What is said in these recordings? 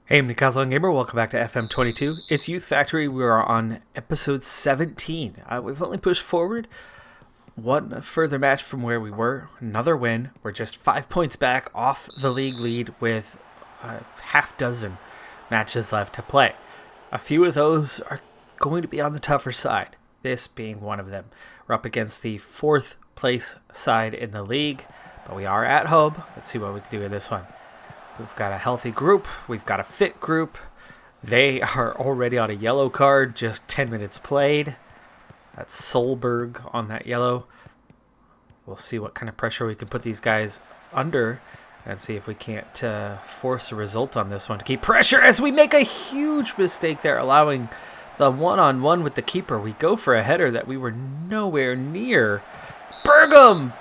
Hey, I'm Decathlon Gamer. Welcome back to FM22. It's Youth Factory. We are on episode 17. We've only pushed forward one further match from where we were. Another win. We're just 5 points back off the league lead with a half dozen matches left to play. A few of those are going to be on the tougher side, this being one of them. We're up against the fourth place side in the league, but we are at home. Let's see what we can do in this one. We've got a healthy group. We've got a fit group. They are already on a yellow card, just 10 minutes played. That's Solberg on that yellow. We'll see what kind of pressure we can put these guys under and see if we can't force a result on this one to keep pressure as we make a huge mistake there, allowing the one-on-one with the keeper. We go for a header that we were nowhere near. Bergam!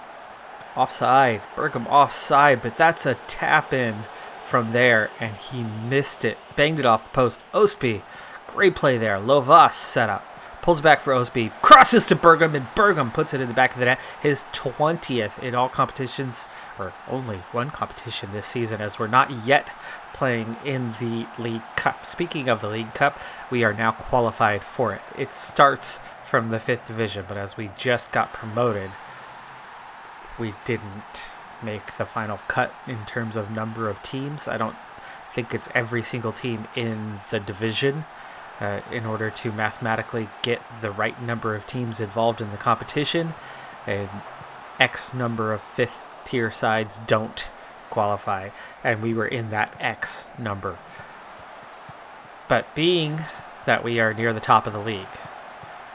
Offside. Bergam offside, but that's a tap-in from there, and he missed it. Banged it off the post. Osby, great play there. Lovas set up. Pulls back for Osby. Crosses to Bergam, and Bergam puts it in the back of the net. His 20th in all competitions, or only one competition this season, as we're not yet playing in the League Cup. Speaking of the League Cup, we are now qualified for it. It starts from the 5th division, but as we just got promoted, we didn't make the final cut in terms of number of teams. I don't think it's every single team in the division in order to mathematically get the right number of teams involved in the competition. And X number of 5th tier sides don't qualify, and we were in that X number. But being that we are near the top of the league,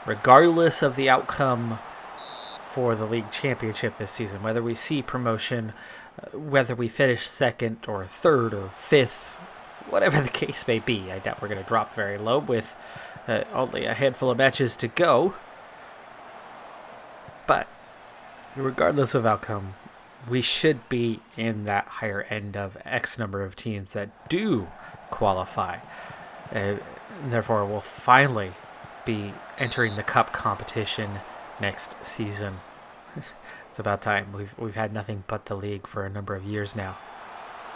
regardless of the outcome for the league championship this season, whether we see promotion, whether we finish 2nd or 3rd or 5th, whatever the case may be. I doubt we're going to drop very low with only a handful of matches to go. But regardless of outcome, we should be in that higher end of X number of teams that do qualify. And therefore, we'll finally be entering the cup competition next season. It's about time. We've had nothing but the league for a number of years now.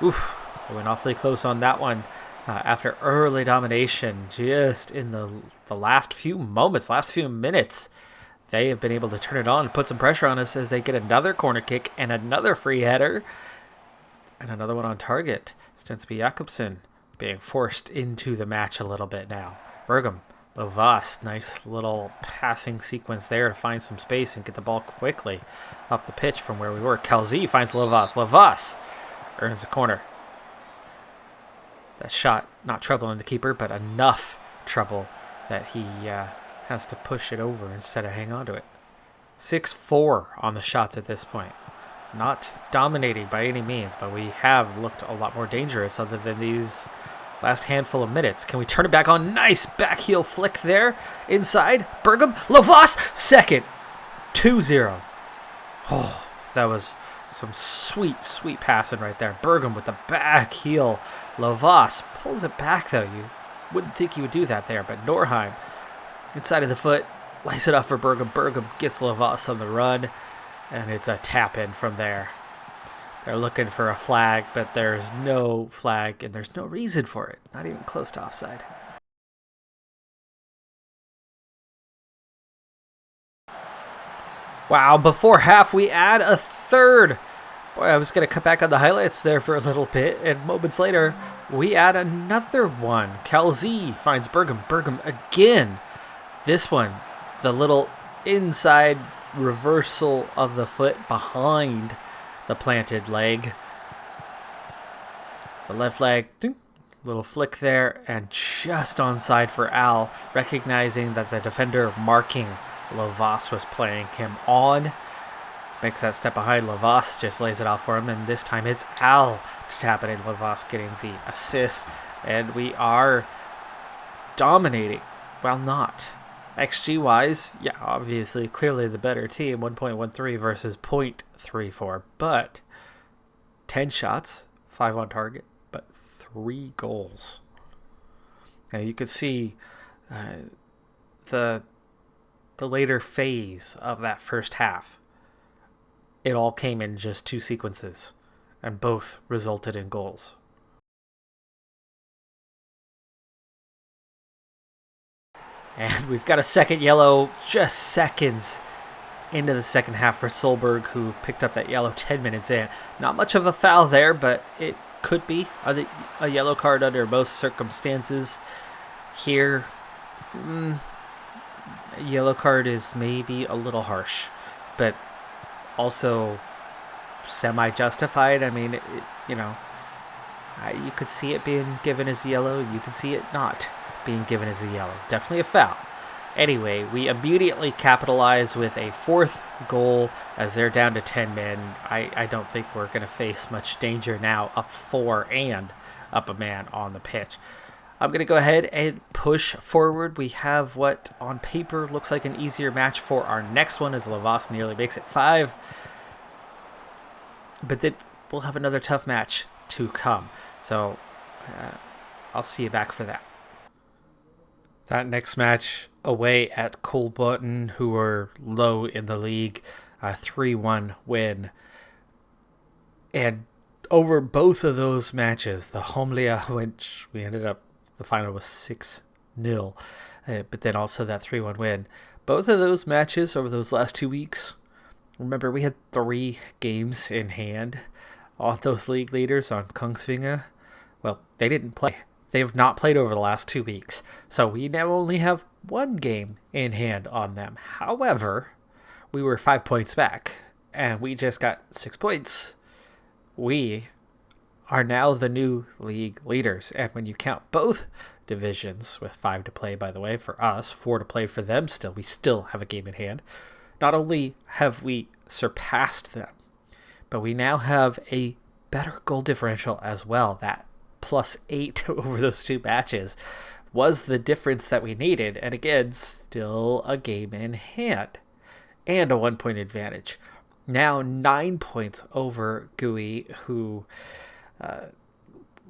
Oof, I went awfully close on that one. After early domination, just in the last few moments, last few minutes, they have been able to turn it on and put some pressure on us as they get another corner kick and another free header and another one on target. Stensby Jakobsen being forced into the match a little bit now. Bergam, Lovas, nice little passing sequence there to find some space and get the ball quickly up the pitch from where we were. Kalzi finds Lovas. Lovas earns the corner. That shot not troubling the keeper, but enough trouble that he has to push it over instead of hang on to it. 6-4 on the shots at this point. Not dominating by any means, but we have looked a lot more dangerous other than these last handful of minutes. Can we turn it back on? Nice back heel flick there. Inside. Bergam. Lovas. Second. 2-0. Oh, that was some sweet, sweet passing right there. Bergam with the back heel. Lovas pulls it back, though. You wouldn't think he would do that there, but Norheim inside of the foot. Lays it off for Bergam. Bergam gets Lovas on the run, and it's a tap in from there. They're looking for a flag, but there's no flag, and there's no reason for it. Not even close to offside. Wow, before half, we add a third. Boy, I was going to cut back on the highlights there for a little bit, and moments later, we add another one. Kalzi finds Bergam. Bergam again. This one, the little inside reversal of the foot behind the planted leg. The left leg, ding, little flick there, and just onside for Al, recognizing that the defender marking Lovas was playing him on. Makes that step behind. Lovas just lays it off for him, and this time it's Al to tap it in. Lovas getting the assist, and we are dominating. Well, not. XG-wise, yeah, obviously, clearly the better team, 1.13 versus 0.34, but 10 shots, 5 on target, but 3 goals. Now, you could see the later phase of that first half. It all came in just 2 sequences, and both resulted in goals. And we've got a second yellow just seconds into the second half for Solberg, who picked up that yellow 10 minutes in. Not much of a foul there, but it could be a yellow card under most circumstances. Here, a yellow card is maybe a little harsh, but also semi-justified. I mean, you could see it being given as yellow. You could see it not being given as a yellow. Definitely a foul. Anyway, we immediately capitalize with a fourth goal as they're down to 10 men. I don't think we're going to face much danger now, up 4 and up a man on the pitch. I'm going to go ahead and push forward. We have what on paper looks like an easier match for our next one, as Lavas nearly makes it 5. But then we'll have another tough match to come. So I'll see you back for that. That next match away at Kolbotn, who are low in the league, a 3-1 win. And over both of those matches, the Homlia, which we ended up, the final was 6-0, but then also that 3-1 win. Both of those matches over those last 2 weeks, remember we had 3 games in hand on those league leaders on Kongsvinger. Well, they didn't play. They have not played over the last 2 weeks. So we now only have 1 game in hand on them. However, we were 5 points back, and we just got 6 points. We are now the new league leaders. And when you count both divisions, with 5 to play, by the way, for us, 4 to play for them still, we still have a game in hand. Not only have we surpassed them, but we now have a better goal differential as well. That +8 over those 2 matches was the difference that we needed. And again, still a game in hand and a 1-point advantage. Now 9 points over GUI, who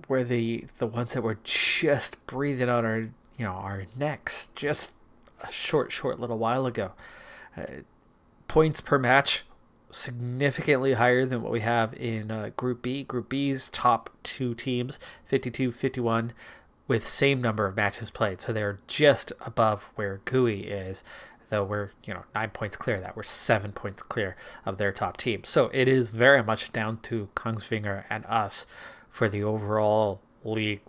were the ones that were just breathing on our necks just a short little while ago. Points per match significantly higher than what we have in Group B. Group B's top 2 teams, 52-51, with same number of matches played. So they're just above where GUI is, though we're 9 points clear of that. We're 7 points clear of their top team. So it is very much down to Kongsvinger and us for the overall league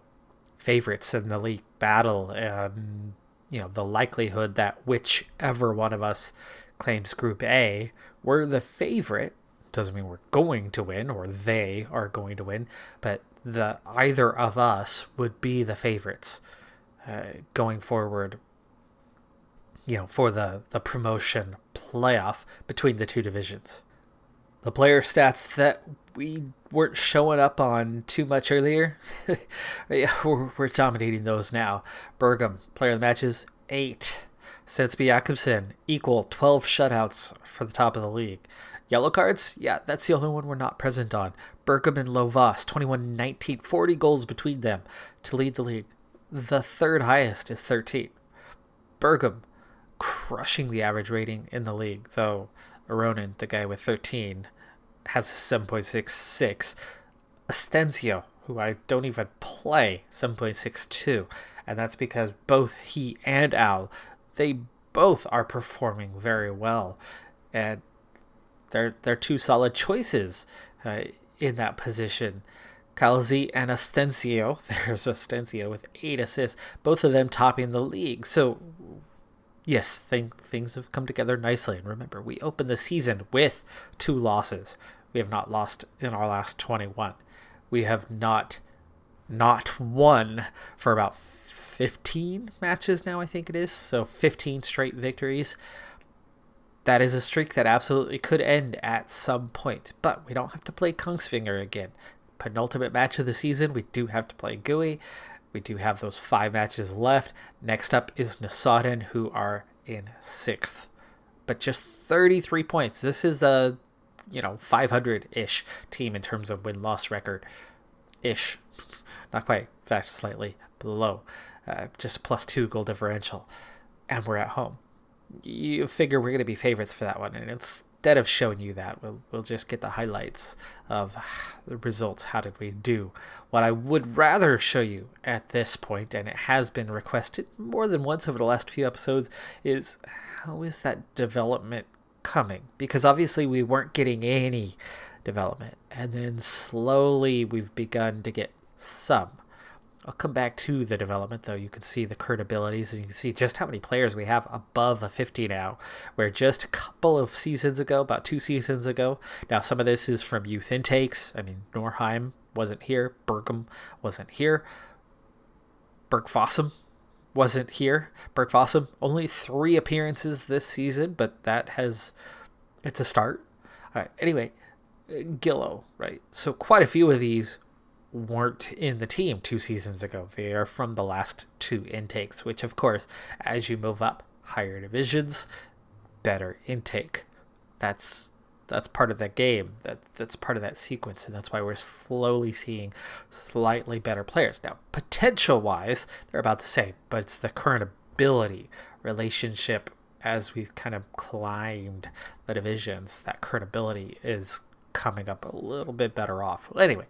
favorites in the league battle. The likelihood that whichever one of us claims Group A, we're the favorite. Doesn't mean we're going to win or they are going to win, but either of us would be the favorites going forward, for the promotion playoff between the 2 divisions. The player stats that we weren't showing up on too much earlier, we're dominating those now. Bergum, player of the matches, 8. Sensby Jakobsen, equal 12 shutouts for the top of the league. Yellow cards? Yeah, that's the only one we're not present on. Bergum and Lovas, 21-19, 40 goals between them to lead the league. The third highest is 13. Bergum crushing the average rating in the league, though Aronin, the guy with 13, has 7.66. Astensio, who I don't even play, 7.62. And that's because both he and Al, they both are performing very well. And they're 2 solid choices in that position. Calzi and Astensio, there's Astensio with 8 assists, both of them topping the league. So, yes, things have come together nicely. And remember, we opened the season with 2 losses. We have not lost in our last 21. We have not won for about 15 matches now, I think it is. So 15 straight victories. That is a streak that absolutely could end at some point. But we don't have to play Kongsvinger again. Penultimate match of the season, we do have to play GUI. We do have those 5 matches left. Next up is Nassadan, who are in 6th. But just 33 points. This is a 500-ish team in terms of win-loss record-ish. Not quite, in fact, slightly below. Just a +2 goal differential. And we're at home. You figure we're going to be favorites for that one. And it's instead of showing you that, we'll just get the highlights of the results. How did we do? What I would rather show you at this point, and it has been requested more than once over the last few episodes, is how is that development coming? Because obviously we weren't getting any development, and then slowly we've begun to get some. I'll come back to the development, though. You can see the current abilities, and you can see just how many players we have above a 50 now, where just a couple of seasons ago, about 2 seasons ago, now some of this is from youth intakes. I mean, Norheim wasn't here, Berkham wasn't here, Bergfossum wasn't here. Bergfossum, only 3 appearances this season, but it's a start. All right, anyway, Gillow, right? So quite a few of these weren't in the team 2 seasons ago. They are from the last 2 intakes, which of course, as you move up higher divisions, better intake. That's part of that game. That's part of that sequence, and that's why we're slowly seeing slightly better players. Now, potential-wise, they're about the same, but it's the current ability relationship as we've kind of climbed the divisions. That current ability is coming up a little bit better off. Well, anyway,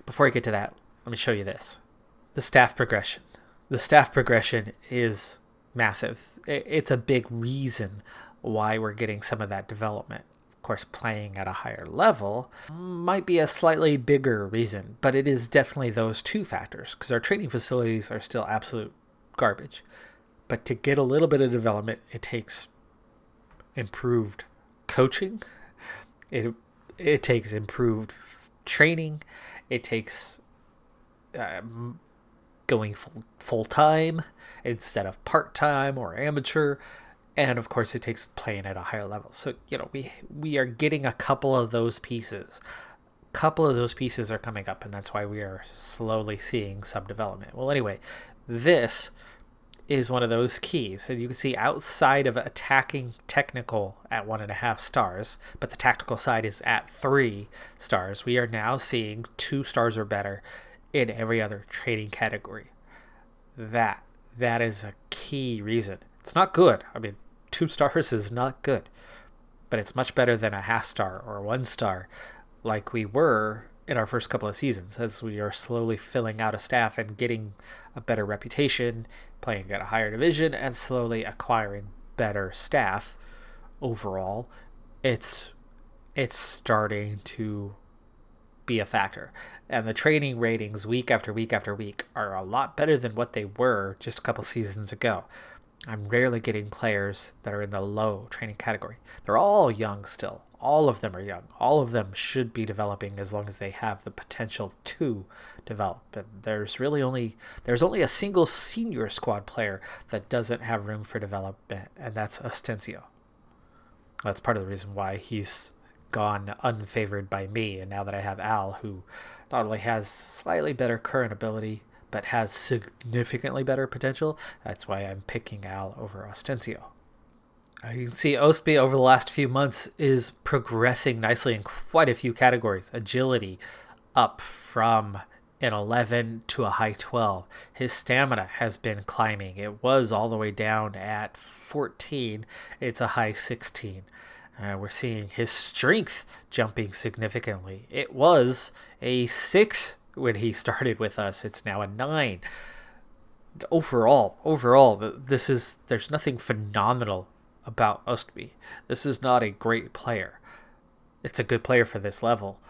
before I get to that, let me show you this. The staff progression. The staff progression is massive. It's a big reason why we're getting some of that development. Of course, playing at a higher level might be a slightly bigger reason, but it is definitely those 2 factors, because our training facilities are still absolute garbage. But to get a little bit of development, it takes improved coaching. It takes improved training. It takes going full-time instead of part-time or amateur. And of course, it takes playing at a higher level. So, we are getting a couple of those pieces. A couple of those pieces are coming up, and that's why we are slowly seeing some development. Well, anyway, this is one of those keys. And you can see outside of attacking technical at 1.5 stars, but the tactical side is at 3 stars, we are now seeing 2 stars or better in every other training category. That is a key reason. It's not good. I mean, 2 stars is not good, but it's much better than a 1/2 star or 1 star like we were in our first couple of seasons, as we are slowly filling out a staff and getting a better reputation, playing at a higher division, and slowly acquiring better staff overall. It's starting to be a factor. And the training ratings week after week after week are a lot better than what they were just a couple seasons ago. I'm rarely getting players that are in the low training category. They're all young still. All of them are young. All of them should be developing as long as they have the potential to develop. But there's only a single senior squad player that doesn't have room for development, and that's Astencio. That's part of the reason why he's gone unfavored by me. And now that I have Al, who not only has slightly better current ability, but has significantly better potential, that's why I'm picking Al over Astencio. You can see Ostby over the last few months is progressing nicely in quite a few categories. Agility up from an 11 to a high 12. His stamina has been climbing. It was all the way down at 14. It's a high 16. We're seeing his strength jumping significantly. It was a 6 when he started with us. It's now a 9. Overall, there's nothing phenomenal about Ostby. This is not a great player. It's a good player for this level.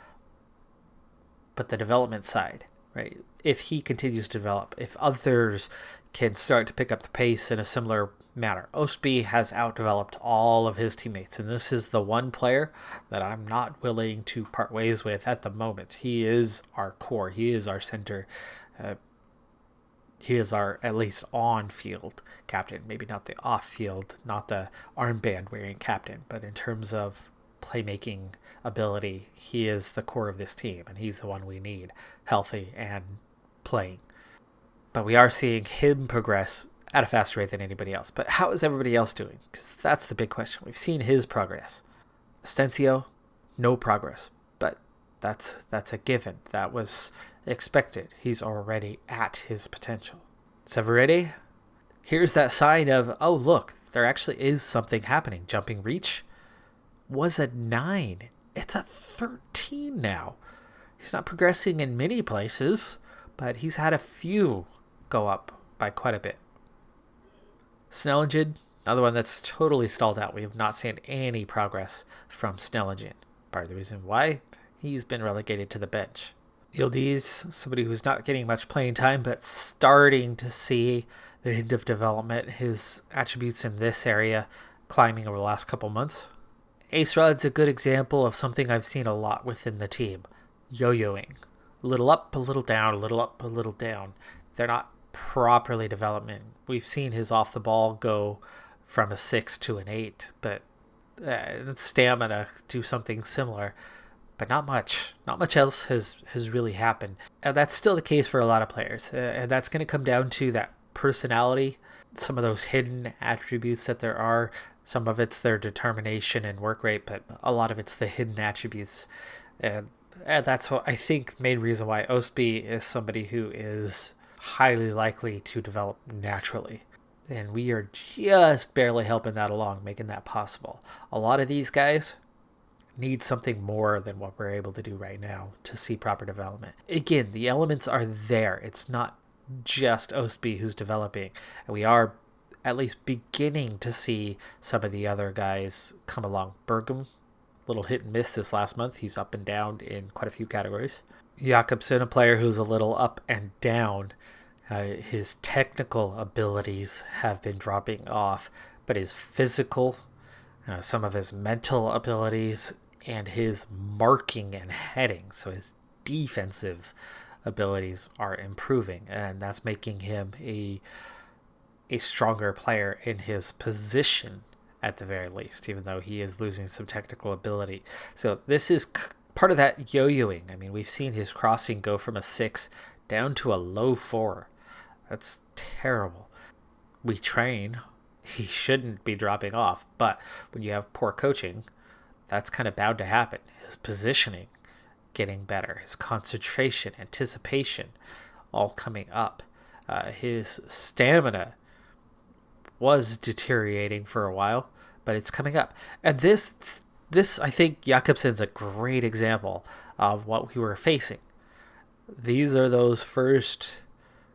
But the development side, right? If he continues to develop, if others can start to pick up the pace in a similar manner, Ostby has outdeveloped all of his teammates, and this is the one player that I'm not willing to part ways with at the moment. He is our core. He is our center. He is our, at least on-field captain. Maybe not the off-field, not the armband-wearing captain, but in terms of playmaking ability, he is the core of this team, and he's the one we need, healthy and playing. But we are seeing him progress at a faster rate than anybody else. But how is everybody else doing? Because that's the big question. We've seen his progress. Astencio, no progress. But that's a given. That was expected. He's already at his potential. Severide, here's that sign of, oh, look, there actually is something happening. Jumping reach, was a 9. It's a 13 now. He's not progressing in many places, but he's had a few go up by quite a bit. Snellingen, another one that's totally stalled out. We have not seen any progress from Snellingen. Part of the reason why he's been relegated to the bench. Yildiz, somebody who's not getting much playing time, but starting to see the hint of development, his attributes in this area climbing over the last couple months. Ace Rod's a good example of something I've seen a lot within the team. Yo-yoing. A little up, a little down, a little up, a little down. They're not properly developing. We've seen his off the ball go from a 6 to an 8, but stamina do something similar. But not much. Not much else has really happened. And that's still the case for a lot of players. And that's going to come down to that personality, some of those hidden attributes that there are. Some of it's their determination and work rate, but a lot of it's the hidden attributes. And that's what I think the main reason why Ostby is somebody who is highly likely to develop naturally. And we are just barely helping that along, making that possible. A lot of these guys need something more than what we're able to do right now to see proper development. Again, the elements are there. It's not just Ostby who's developing. And we are at least beginning to see some of the other guys come along. Bergum, little hit and miss this last month. He's up and down in quite a few categories. Jakobsen, a player who's a little up and down. His technical abilities have been dropping off, but his physical, some of his mental abilities, and his marking and heading, so his defensive abilities are improving, and that's making him a stronger player in his position at the very least, even though he is losing some technical ability. So this is part of that yo-yoing. I mean, we've seen his crossing go from a 6 down to a low 4. That's terrible. We train. He shouldn't be dropping off, but when you have poor coaching, that's kind of bound to happen. His positioning getting better, his concentration, anticipation, all coming up. His stamina was deteriorating for a while, but it's coming up. And this I think Jakobsen's a great example of what we were facing. These are those first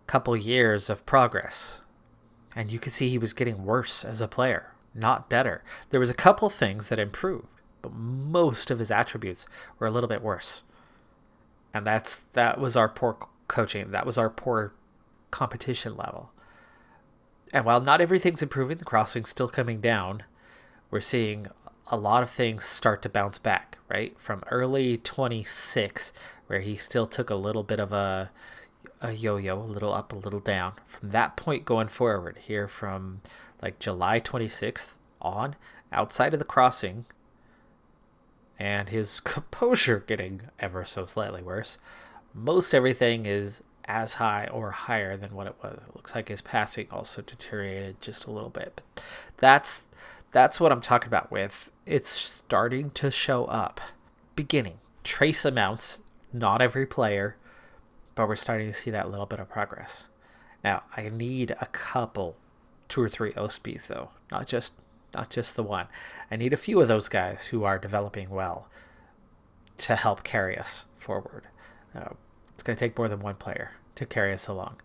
couple years of progress. And you could see he was getting worse as a player, not better. There was a couple things that improved, but most of his attributes were a little bit worse. And that was our poor coaching. That was our poor competition level. And while not everything's improving, the crossing's still coming down, we're seeing a lot of things start to bounce back, right? From early 26, where he still took a little bit of a yo-yo, a little up, a little down. From that point going forward, here from like July 26th on, outside of the crossing, and his composure getting ever so slightly worse, most everything is as high or higher than what it was. It looks like his passing also deteriorated just a little bit. But that's what I'm talking about with. It's starting to show up. Beginning. Trace amounts, not every player, but we're starting to see that little bit of progress. Now, I need a couple, 2 or 3 Ostbys though, not just the one. I need a few of those guys who are developing well to help carry us forward. It's going to take more than one player to carry us along,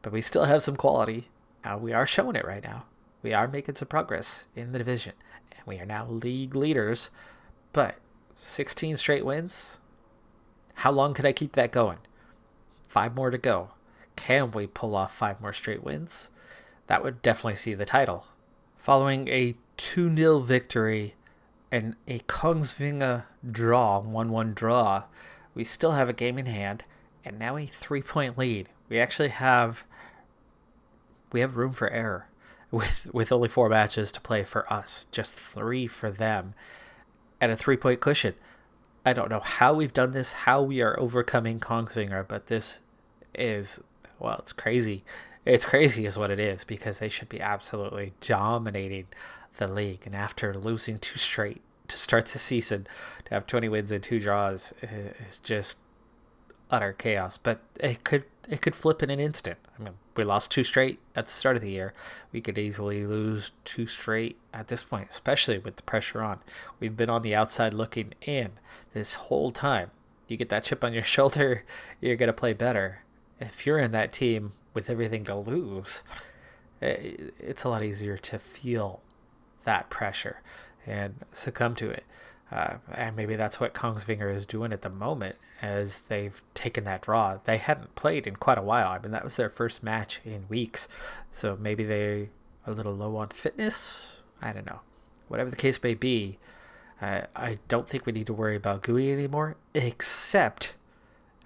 but we still have some quality. We are showing it right now. We are making some progress in the division, and we are now league leaders. But 16 straight wins. How long could I keep that going? 5 more to go. Can we pull off 5 more straight wins? That would definitely see the title. Following a 2-0 victory and a Kongsvinger draw, 1-1 draw, we still have a game in hand, and now a 3-point lead. We actually have room for error with only 4 matches to play for us, just 3 for them, and a 3-point cushion. I don't know how we've done this, how we are overcoming Kongsvinger, but this is, well, it's crazy. It's crazy is what it is, because they should be absolutely dominating the league. And after losing 2 straight to start the season, to have 20 wins and 2 draws is just utter chaos, but it could flip in an instant. I mean, we lost 2 straight at the start of the year. We could easily lose 2 straight at this point, especially with the pressure on. We've been on the outside looking in this whole time. You get that chip on your shoulder, you're going to play better. If you're in that team with everything to lose, it's a lot easier to feel that pressure and succumb to it. And maybe that's what Kongsvinger is doing at the moment as they've taken that draw. They hadn't played in quite a while. I mean, that was their first match in weeks. So maybe they are a little low on fitness. I don't know. Whatever the case may be, I don't think we need to worry about GUI anymore, except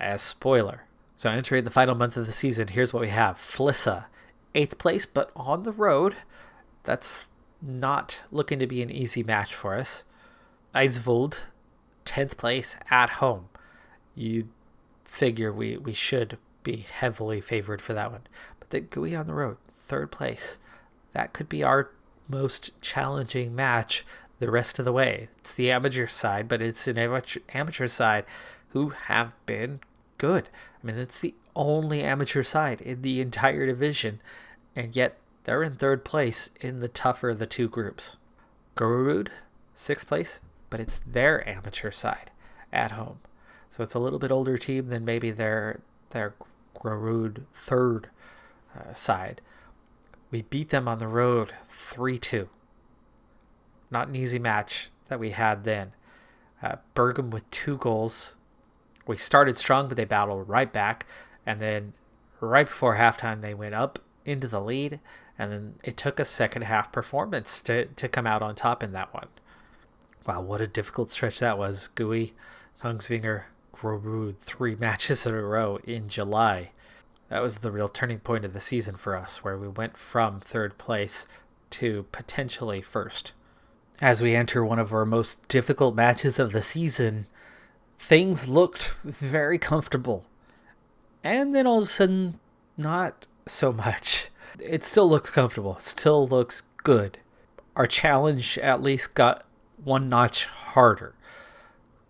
as spoiler. So entering the final month of the season, here's what we have. Flissa, 8th place, but on the road. That's not looking to be an easy match for us. Eidsvold, 10th place at home. You figure we should be heavily favored for that one. But then GUI on the road, 3rd place. That could be our most challenging match the rest of the way. It's the amateur side, but it's an amateur side who have been good. I mean, it's the only amateur side in the entire division, and yet they're in 3rd place in the tougher of the 2 groups. Gorud, 6th place, but it's their amateur side at home. So it's a little bit older team than maybe their Gorud 3rd side. We beat them on the road 3-2. Not an easy match that we had then. Bergen with 2 goals. We started strong, but they battled right back. And then right before halftime, they went up into the lead. And then it took a second half performance to come out on top in that one. Wow, what a difficult stretch that was. GUI, Kongsvinger, Grorud, 3 matches in a row in July. That was the real turning point of the season for us, where we went from 3rd place to potentially 1st. As we enter one of our most difficult matches of the season, things looked very comfortable. And then all of a sudden, not so much. It still looks comfortable. It still looks good. Our challenge at least got 1 notch harder.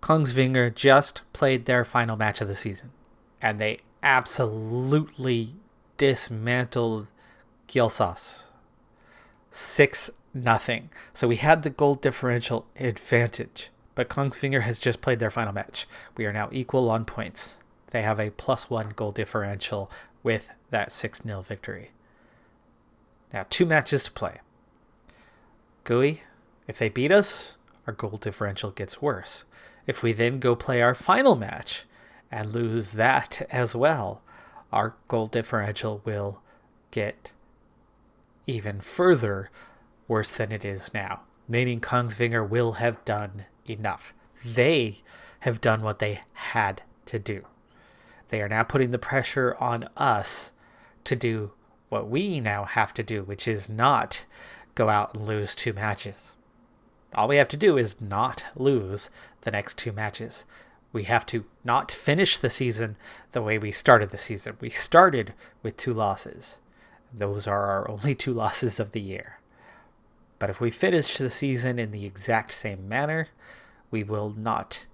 Kongsvinger just played their final match of the season, and they absolutely dismantled Gilsas. 6-0. So we had the goal differential advantage, but Kongsvinger has just played their final match. We are now equal on points. They have a +1 goal differential with that 6-0 victory. Now 2 matches to play. GUI, if they beat us, our goal differential gets worse. If we then go play our final match and lose that as well, our goal differential will get even further worse than it is now, meaning Kongsvinger will have done enough. They have done what they had to do. They are now putting the pressure on us to do what we now have to do, which is not go out and lose 2 matches. All we have to do is not lose the next 2 matches. We have to not finish the season the way we started the season. We started with 2 losses. Those are our only 2 losses of the year. But if we finish the season in the exact same manner, we will not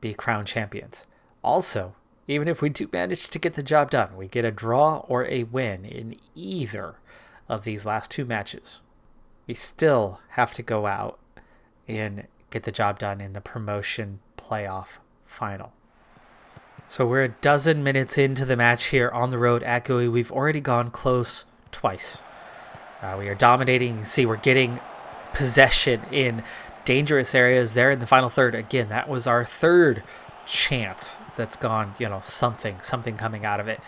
be crowned champions. Also, even if we do manage to get the job done, we get a draw or a win in either of these last 2 matches, we still have to go out and get the job done in the promotion playoff final. So we're a dozen minutes into the match here on the road at GUI. We've already gone close twice. We are dominating. You can see we're getting possession in dangerous areas there in the final third. Again, that was our 3rd chance that's gone, something coming out of it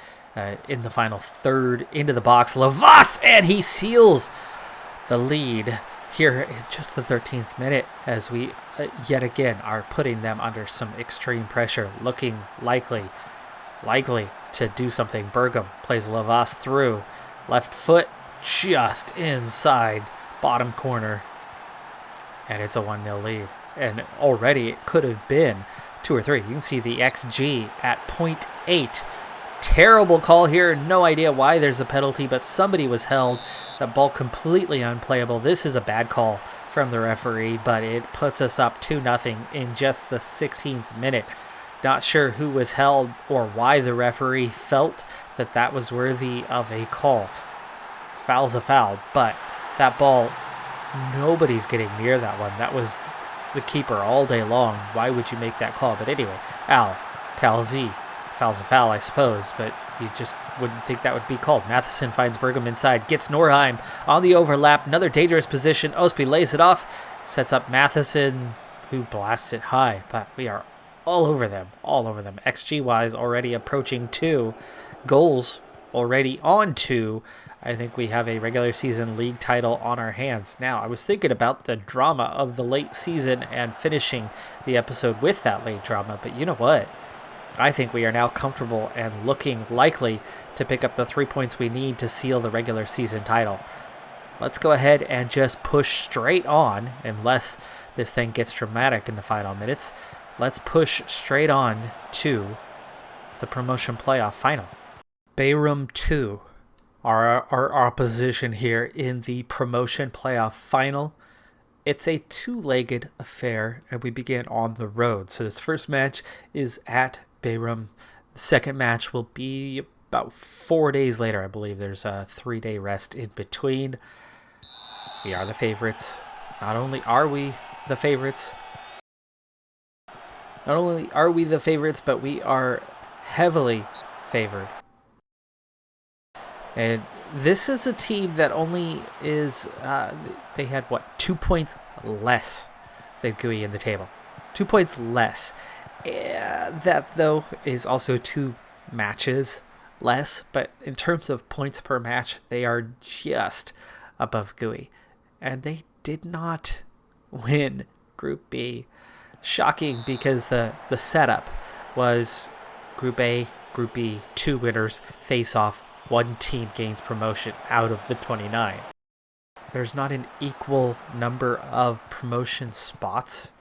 in the final third into the box. Lavas, and he seals the lead here in just the 13th minute as we yet again are putting them under some extreme pressure, looking likely to do something. Bergam plays Lavas through, left foot just inside bottom corner, and it's a 1-0 lead. And already it could have been 2 or 3. You can see the XG at 0.8. Terrible call here. No idea why there's a penalty, but somebody was held. That ball completely unplayable. This is a bad call from the referee, but it puts us up 2-0 in just the 16th minute. Not sure who was held or why the referee felt that that was worthy of a call. Foul's a foul, but that ball, nobody's getting near that one. That was the keeper all day long. Why would you make that call? But anyway, Calzi, foul's a foul, I suppose, but you just wouldn't think that would be called. Matheson finds Bergam inside, gets Norheim on the overlap, another dangerous position. Osby lays it off, sets up Matheson, who blasts it high, but we are all over them. XG-wise, already approaching 2. Goals already on 2. I think we have a regular season league title on our hands. Now, I was thinking about the drama of the late season and finishing the episode with that late drama, but you know what? I think we are now comfortable and looking likely to pick up the 3 points we need to seal the regular season title. Let's go ahead and just push straight on, unless this thing gets dramatic in the final minutes. Let's push straight on to the promotion playoff final. Bayram 2, our opposition here in the promotion playoff final. It's a 2-legged affair, and we begin on the road. So this first match is at Bayram. The second match will be about 4 days later, I believe. There's a 3-day rest in between. We are the favorites. Not only are we the favorites, but we are heavily favored. And this is a team that only is, they had 2 points less than GUI in the table. 2 points less. That, though, is also 2 matches less, but in terms of points per match, they are just above GUI. And they did not win Group B. Shocking, because the setup was Group A, Group B, 2 winners face off, 1 team gains promotion out of the 29. There's not an equal number of promotion spots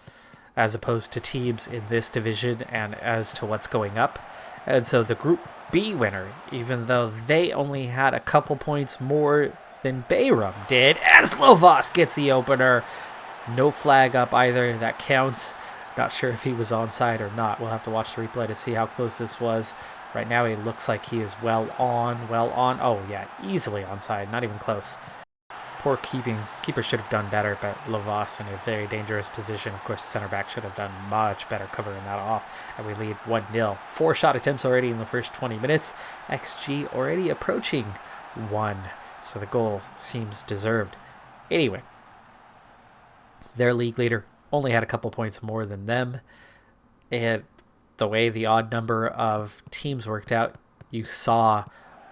as opposed to teams in this division and as to what's going up. And so the Group B winner, even though they only had a couple points more than Bayram did, as Lovas gets the opener. No flag up either. That counts. Not sure if he was onside or not. We'll have to watch the replay to see how close this was. Right now, he looks like he is well on. Oh, yeah, easily onside. Not even close. Poor keeper should have done better, but Lovas in a very dangerous position. Of course, the center back should have done much better covering that off. And we lead 1-0. 4 shot attempts already in the first 20 minutes. XG already approaching 1. So the goal seems deserved. Anyway, their league leader only had a couple points more than them. And the way the odd number of teams worked out, you saw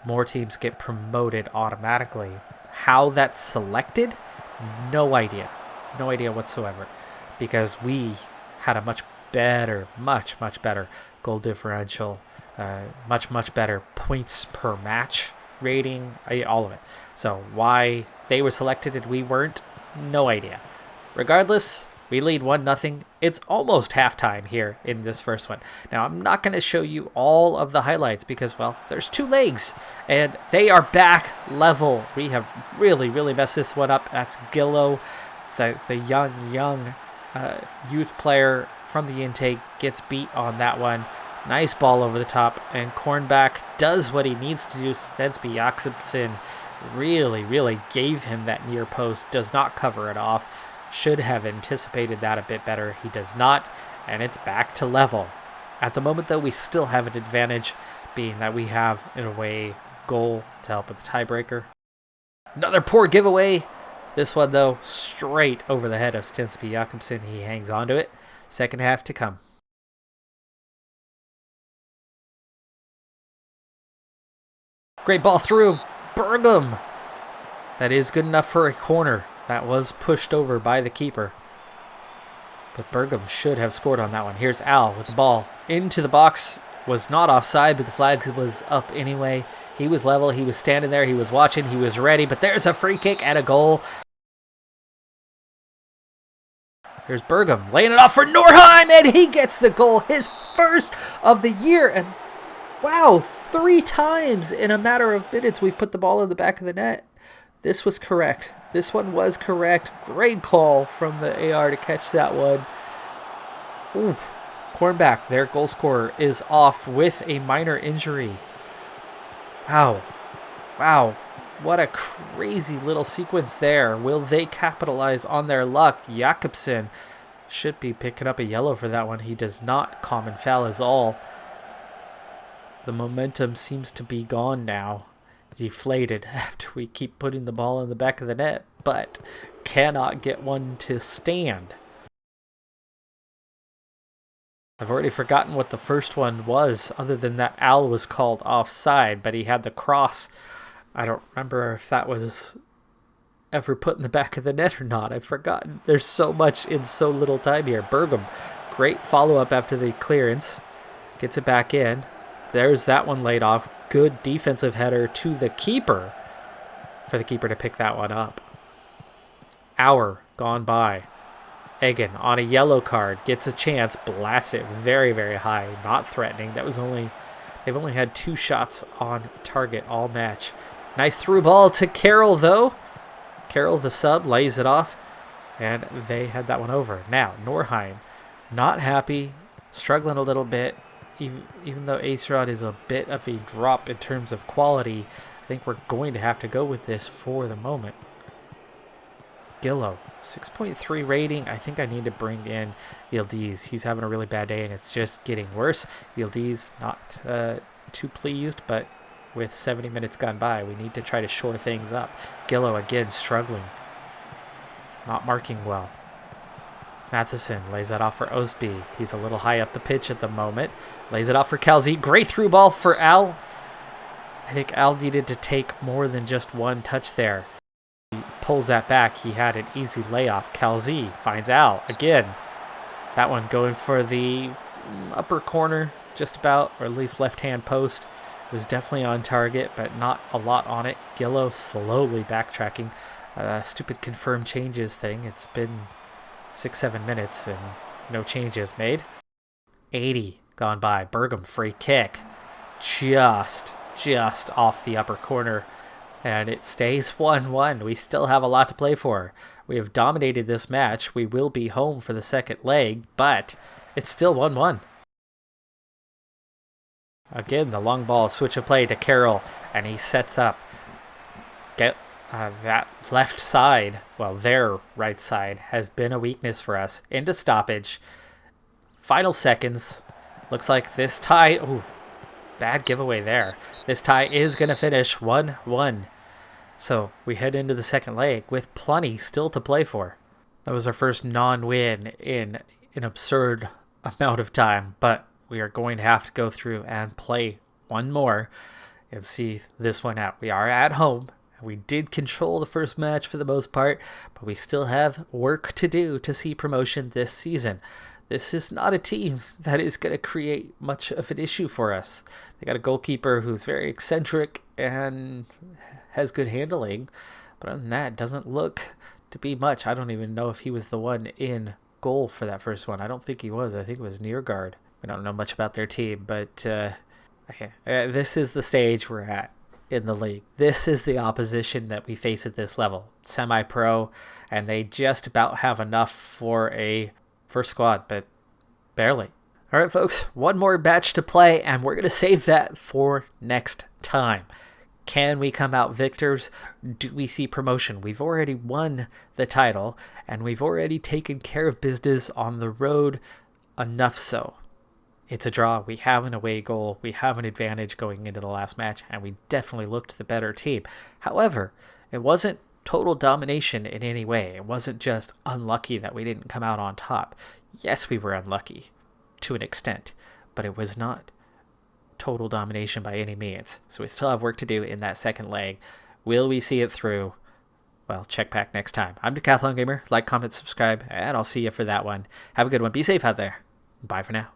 more teams get promoted automatically. How that's selected, no idea. No idea whatsoever. Because we had a much better goal differential, much better points per match rating, all of it. So why they were selected and we weren't, no idea. Regardless, we lead 1-0. It's almost halftime here in this first one. Now, I'm not going to show you all of the highlights because, well, there's 2 legs, and they are back level. We have really messed this one up. That's Gillo, the young youth player from the intake, gets beat on that one. Nice ball over the top, and Kornback does what he needs to do. Stensby Jakobsen really gave him that near post, does not cover it off. Should have anticipated that a bit better. He does not, and it's back to level. At the moment, though, we still have an advantage, being that we have an away goal to help with the tiebreaker. Another poor giveaway. This one, though, straight over the head of Stensby Jakobsen. He hangs on to it. Second half to come. Great ball through. Bergam. That is good enough for a corner. That was pushed over by the keeper. But Bergam should have scored on that one. Here's Al with the ball into the box. Was not offside, but the flag was up anyway. He was level. He was standing there. He was watching. He was ready. But there's a free kick and a goal. Here's Bergam laying it off for Norheim, and he gets the goal. His first of the year. And wow, 3 times in a matter of minutes we've put the ball in the back of the net. This was correct. This one was correct. Great call from the AR to catch that one. Ooh. Cornback, their goal scorer, is off with a minor injury. Wow. What a crazy little sequence there. Will they capitalize on their luck? Jakobsen should be picking up a yellow for that one. He does not. Common foul is all. The momentum seems to be gone now. Deflated after we keep putting the ball in the back of the net, but cannot get one to stand. I've already forgotten what the first one was, other than that Al was called offside, but he had the cross. I don't remember if that was ever put in the back of the net or not. I've forgotten. There's so much in so little time here. Bergam, great follow-up after the clearance. Gets it back in. There's that one laid off. Good defensive header to the keeper for the keeper to pick that one up. Hour gone by. Egan on a yellow card gets a chance, blasts it very, very high, not threatening. They've only had 2 shots on target all match. Nice through ball to Carroll though. Carroll, the sub, lays it off, and they had that one over. Now Norheim, not happy, struggling a little bit. Even though Ace Rod is a bit of a drop in terms of quality, I think we're going to have to go with this for the moment. Gillo, 6.3 rating. I think I need to bring in Yildiz. He's having a really bad day, and it's just getting worse. Yildiz not too pleased, but with 70 minutes gone by, we need to try to shore things up. Gillo again struggling, not marking well. Matheson lays that off for Osby. He's a little high up the pitch at the moment. Lays it off for Calzi. Great through ball for Al. I think Al needed to take more than just one touch there. He pulls that back. He had an easy layoff. Calzi finds Al again. That one going for the upper corner, just about, or at least left-hand post. It was definitely on target, but not a lot on it. Gillo slowly backtracking. Stupid confirmed changes thing. It's been 6-7 minutes and no changes made. 80 gone by. Bergam free kick, just off the upper corner, and it stays 1-1. We still have a lot to play for. We have dominated this match. We will be home for the second leg, but it's still 1-1. Again, the long ball switch of play to Carroll, and he sets up. That left side, well, their right side, has been a weakness for us. Into stoppage. Final seconds. Looks like this tie... Ooh, bad giveaway there. This tie is going to finish 1-1. So we head into the second leg with plenty still to play for. That was our first non-win in an absurd amount of time, but we are going to have to go through and play one more and see this one out. We are at home. We did control the first match for the most part, but we still have work to do to see promotion this season. This is not a team that is going to create much of an issue for us. They got a goalkeeper who's very eccentric and has good handling, but other than that, doesn't look to be much. I don't even know if he was the one in goal for that first one. I don't think he was. I think it was Nearguard. We don't know much about their team, but this is the stage we're at in the league. This is the opposition that we face at this level. Semi-pro, and they just about have enough for a first squad, but barely. All right, folks, one more match to play, and we're going to save that for next time. Can we come out victors? Do we see promotion? We've already won the title, and we've already taken care of business on the road, enough so. It's a draw. We have an away goal. We have an advantage going into the last match, and we definitely looked the better team. However, it wasn't total domination in any way. It wasn't just unlucky that we didn't come out on top. Yes, we were unlucky to an extent, but it was not total domination by any means. So we still have work to do in that second leg. Will we see it through? Well, check back next time. I'm Decathlon Gamer. Like, comment, subscribe, and I'll see you for that one. Have a good one. Be safe out there. Bye for now.